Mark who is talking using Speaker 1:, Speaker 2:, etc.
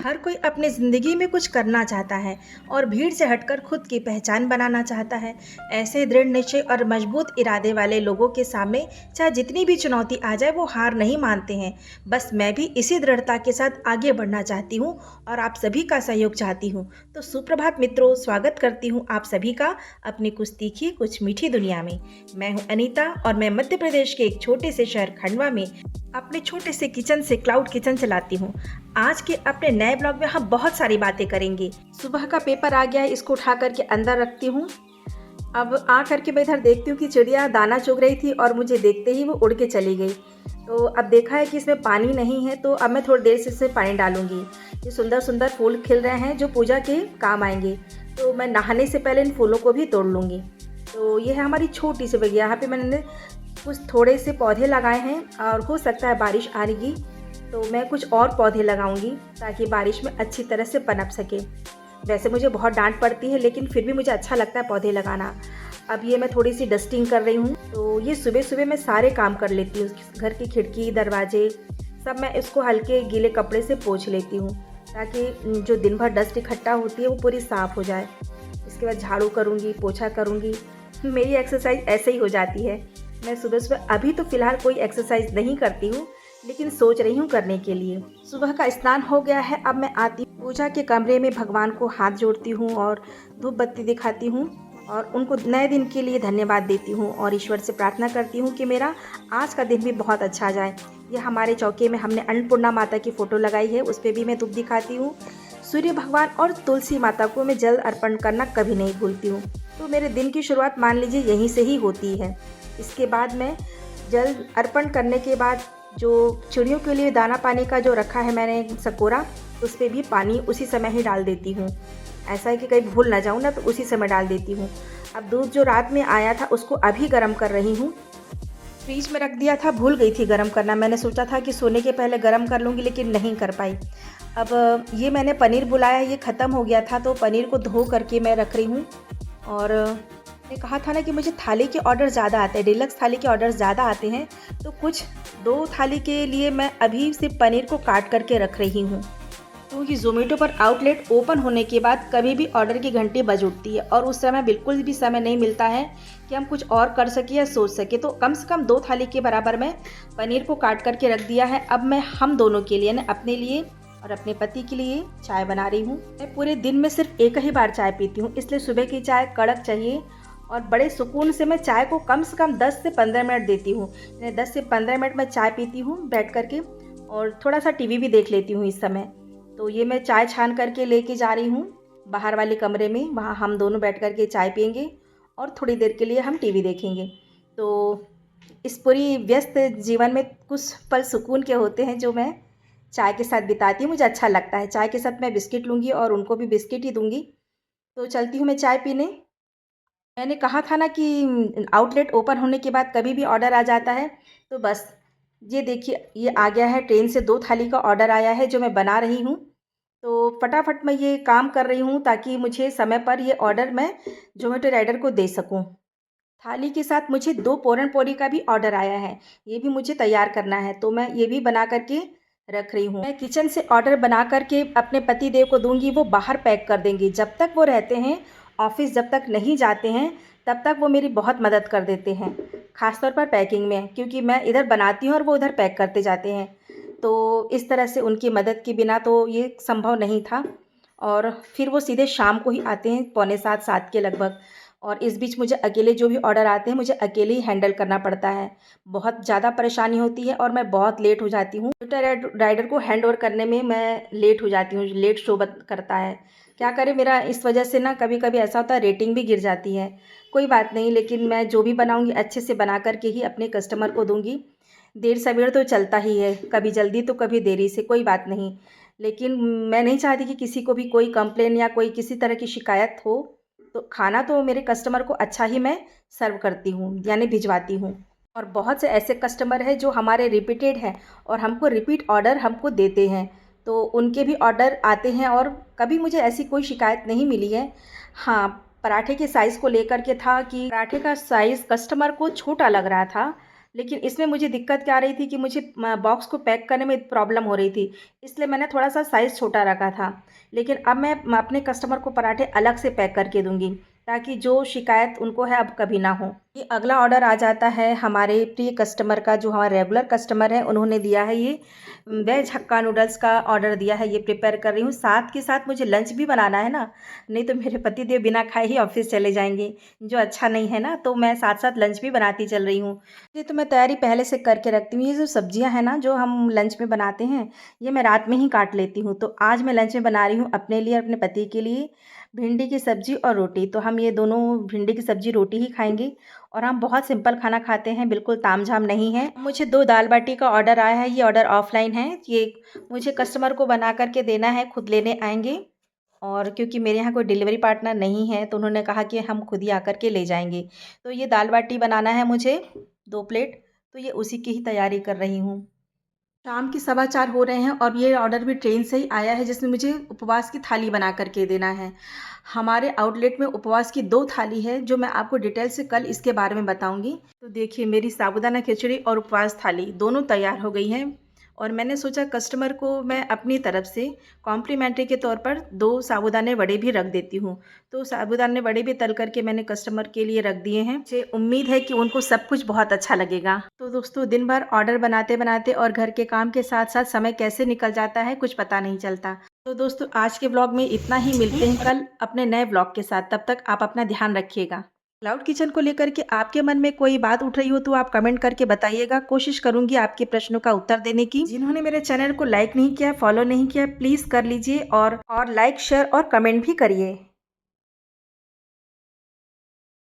Speaker 1: हर कोई अपनी ज़िंदगी में कुछ करना चाहता है और भीड़ से हटकर खुद की पहचान बनाना चाहता है। ऐसे दृढ़ निश्चय और मजबूत इरादे वाले लोगों के सामने चाहे जितनी भी चुनौती आ जाए वो हार नहीं मानते हैं। बस मैं भी इसी दृढ़ता के साथ आगे बढ़ना चाहती हूँ और आप सभी का सहयोग चाहती हूँ। तो सुप्रभात मित्रों, स्वागत करती हूँ आप सभी का अपनी कुछ तीखी कुछ मीठी दुनिया में। मैं हूँ अनीता और मैं मध्य प्रदेश के एक छोटे से शहर खंडवा में अपने छोटे से किचन से क्लाउड किचन चलाती हूँ। आज के अपने नए ब्लॉग में हम बहुत सारी बातें करेंगे। सुबह का पेपर आ गया है, इसको उठा करके अंदर रखती हूँ। अब आ करके मैं इधर देखती हूँ कि चिड़िया दाना चुग रही थी और मुझे देखते ही वो उड़ के चली गई। तो अब देखा है कि इसमें पानी नहीं है, तो अब मैं थोड़ी देर से इसमें पानी डालूंगी। ये सुंदर सुंदर फूल खिल रहे हैं जो पूजा के काम आएंगे, तो मैं नहाने से पहले इन फूलों को भी तोड़ लूँगी। तो ये है हमारी छोटी सी बगिया। यहाँ पे मैंने कुछ थोड़े से पौधे लगाए हैं और हो सकता है बारिश आएगी तो मैं कुछ और पौधे लगाऊंगी ताकि बारिश में अच्छी तरह से पनप सके। वैसे मुझे बहुत डांट पड़ती है, लेकिन फिर भी मुझे अच्छा लगता है पौधे लगाना। अब ये मैं थोड़ी सी डस्टिंग कर रही हूँ, तो ये सुबह सुबह मैं सारे काम कर लेती हूँ। घर की खिड़की दरवाजे सब मैं इसको हल्के गीले कपड़े से पोंछ लेती हूँ ताकि जो दिन भर डस्ट इकट्ठा होती है वो पूरी साफ़ हो जाए। इसके बाद झाड़ू करूँगी, पोछा करूँगी। मेरी एक्सरसाइज ऐसे ही हो जाती है। मैं सुबह सुबह अभी तो फ़िलहाल कोई एक्सरसाइज नहीं करती हूँ, लेकिन सोच रही हूँ करने के लिए। सुबह का स्नान हो गया है, अब मैं आती पूजा के कमरे में भगवान को हाथ जोड़ती हूँ और धूप बत्ती दिखाती हूँ और उनको नए दिन के लिए धन्यवाद देती हूँ और ईश्वर से प्रार्थना करती हूँ कि मेरा आज का दिन भी बहुत अच्छा जाए। यह हमारे चौके में हमने अन्नपूर्णा माता की फ़ोटो लगाई है, उस पर भी मैं धूप दिखाती हूँ। सूर्य भगवान और तुलसी माता को मैं जल अर्पण करना कभी नहीं भूलती हूँ। तो मेरे दिन की शुरुआत मान लीजिए यहीं से ही होती है। इसके बाद मैं जल अर्पण करने के बाद जो चिड़ियों के लिए दाना पानी का जो रखा है मैंने सकोरा, उस पर भी पानी उसी समय ही डाल देती हूँ। ऐसा है कि कहीं भूल ना जाऊँ ना, तो उसी समय डाल देती हूँ। अब दूध जो रात में आया था उसको अभी गर्म कर रही हूँ। फ्रीज में रख दिया था, भूल गई थी गर्म करना। मैंने सोचा था कि सोने के पहले गर्म कर लूँगी, लेकिन नहीं कर पाई। अब ये मैंने पनीर बुलाया, ये ख़त्म हो गया था, तो पनीर को धो करके मैं रख रही हूँ। और ने कहा था ना कि मुझे थाली के ऑर्डर ज़्यादा आते हैं, डिलक्स थाली के ऑर्डर ज़्यादा आते हैं, तो कुछ 2 थाली के लिए मैं अभी से पनीर को काट करके रख रही हूँ। क्योंकि ज़ोमैटो पर आउटलेट ओपन होने के बाद कभी भी ऑर्डर की घंटी बज उठती है और उस समय बिल्कुल भी समय नहीं मिलता है कि हम कुछ और कर सकें या सोच सकें। तो कम से कम 2 थाली के बराबर मैं पनीर को काट करके रख दिया है। अब मैं हम दोनों के लिए, अपने लिए और अपने पति के लिए चाय बना रही हूँ। मैं पूरे दिन में सिर्फ एक ही बार चाय पीती हूँ, इसलिए सुबह की चाय कड़क चाहिए और बड़े सुकून से मैं चाय को कम से कम 10 से 15 मिनट देती हूँ। 10 से 15 मिनट मैं चाय पीती हूँ बैठ करके और थोड़ा सा टीवी भी देख लेती हूँ इस समय। तो ये मैं चाय छान करके लेके जा रही हूँ बाहर वाले कमरे में, वहाँ हम दोनों बैठ करके चाय पियेंगे और थोड़ी देर के लिए हम टीवी देखेंगे। तो इस पूरी व्यस्त जीवन में कुछ पल सुकून के होते हैं जो मैं चाय के साथ बिताती हूँ। मुझे अच्छा लगता है। चाय के साथ मैं बिस्किट लूँगी और उनको भी बिस्किट ही दूँगी। तो चलती हूँ मैं चाय पीने। मैंने कहा था ना कि आउटलेट ओपन होने के बाद कभी भी ऑर्डर आ जाता है, तो बस ये देखिए ये आ गया है। ट्रेन से 2 थाली का ऑर्डर आया है जो मैं बना रही हूँ। तो फटाफट मैं ये काम कर रही हूँ ताकि मुझे समय पर ये ऑर्डर मैं ज़ोमैटो राइडर को दे सकूँ। थाली के साथ मुझे 2 पूरन पोली का भी ऑर्डर आया है, ये भी मुझे तैयार करना है, तो मैं ये भी बना करके रख रही हूँ। मैं किचन से ऑर्डर बना करके अपने पति देव को दूंगी, वो बाहर पैक कर देंगे। जब तक वो रहते हैं, ऑफिस जब तक नहीं जाते हैं, तब तक वो मेरी बहुत मदद कर देते हैं, ख़ासतौर पर पैकिंग में, क्योंकि मैं इधर बनाती हूँ और वो उधर पैक करते जाते हैं। तो इस तरह से उनकी मदद के बिना तो ये संभव नहीं था। और फिर वो सीधे शाम को ही आते हैं, पौने 7 के लगभग। और इस बीच मुझे अकेले जो भी ऑर्डर आते हैं मुझे अकेले ही हैंडल करना पड़ता है। बहुत ज़्यादा परेशानी होती है और मैं बहुत लेट हो जाती हूँ। राइडर को हैंड ओवर करने में मैं लेट हो जाती हूँ, लेट शो करता है। क्या करें, मेरा इस वजह से ना कभी कभी ऐसा होता है रेटिंग भी गिर जाती है। कोई बात नहीं, लेकिन मैं जो भी बनाऊँगी अच्छे से बना करके ही अपने कस्टमर को दूँगी। देर सवेर तो चलता ही है, कभी जल्दी तो कभी देरी से, कोई बात नहीं। लेकिन मैं नहीं चाहती कि किसी को भी कोई कंप्लेन या कोई किसी तरह की शिकायत हो। तो खाना तो मेरे कस्टमर को अच्छा ही मैं सर्व करती हूँ, यानी भिजवाती हूँ। और बहुत से ऐसे कस्टमर हैं जो हमारे रिपीटेड हैं और हमको रिपीट ऑर्डर हमको देते हैं, तो उनके भी ऑर्डर आते हैं और कभी मुझे ऐसी कोई शिकायत नहीं मिली है। हाँ, पराठे के साइज़ को लेकर के था कि पराठे का साइज़ कस्टमर को छोटा लग रहा था, लेकिन इसमें मुझे दिक्कत क्या आ रही थी कि मुझे बॉक्स को पैक करने में प्रॉब्लम हो रही थी, इसलिए मैंने थोड़ा-सा साइज़ छोटा रखा था। लेकिन अब मैं अपने कस्टमर को पराठे अलग से पैक करके दूँगी, ताकि जो शिकायत उनको है अब कभी ना हो। ये अगला ऑर्डर आ जाता है हमारे प्रिय कस्टमर का, जो हमारे रेगुलर कस्टमर हैं, उन्होंने दिया है ये वेज हक्का नूडल्स का ऑर्डर दिया है, ये प्रिपेयर कर रही हूँ। साथ के साथ मुझे लंच भी बनाना है ना, नहीं तो मेरे पतिदेव बिना खाए ही ऑफ़िस चले जाएँगे, जो अच्छा नहीं है ना, तो मैं साथ-साथ लंच भी बनाती चल रही हूँ। ये तो मैं तैयारी पहले से करके रखती हूँ। ये जो सब्जियाँ हैं ना, जो हम लंच में बनाते हैं, ये मैं रात में ही काट लेती हूँ। तो आज मैं लंच में बना रही हूँ अपने लिए और अपने पति के लिए भिंडी की सब्ज़ी और रोटी। तो हम ये दोनों भिंडी की सब्ज़ी, रोटी ही खाएँगे और हम बहुत सिंपल खाना खाते हैं, बिल्कुल तामझाम नहीं है। मुझे 2 दाल बाटी का ऑर्डर आया है, ये ऑर्डर ऑफ़लाइन है। ये मुझे कस्टमर को बना कर के देना है, खुद लेने आएँगे। और क्योंकि मेरे यहाँ कोई डिलीवरी पार्टनर नहीं है, तो उन्होंने कहा कि हम खुद ही आकर के ले जाएँगे। तो ये दाल बाटी बनाना है मुझे 2 प्लेट, तो ये उसी की ही तैयारी कर रही हूँ। शाम के 4:15 हो रहे हैं और ये ऑर्डर भी ट्रेन से ही आया है, जिसमें मुझे उपवास की थाली बना कर के देना है। हमारे आउटलेट में उपवास की 2 थाली है, जो मैं आपको डिटेल से कल इसके बारे में बताऊँगी। तो देखिए, मेरी साबूदाना खिचड़ी और उपवास थाली दोनों तैयार हो गई हैं और मैंने सोचा कस्टमर को मैं अपनी तरफ से कॉम्प्लीमेंट्री के तौर पर 2 साबूदाने वड़े भी रख देती हूँ। तो साबूदाने वड़े भी तल करके मैंने कस्टमर के लिए रख दिए हैं। मुझे उम्मीद है कि उनको सब कुछ बहुत अच्छा लगेगा। तो दोस्तों, दिन भर ऑर्डर बनाते-बनाते और घर के काम के साथ-साथ समय कैसे निकल जाता है, कुछ पता नहीं चलता। तो दोस्तों, आज के व्लॉग में इतना ही। मिलते हैं कल अपने नए व्लॉग के साथ। तब तक आप अपना ध्यान रखिएगा। क्लाउड किचन को लेकर के आपके मन में कोई बात उठ रही हो तो आप कमेंट करके बताइएगा। कोशिश करूंगी आपके प्रश्नों का उत्तर देने की। जिन्होंने मेरे चैनल को लाइक नहीं किया, फॉलो नहीं किया, प्लीज़ कर लीजिए और लाइक, शेयर और कमेंट भी करिए।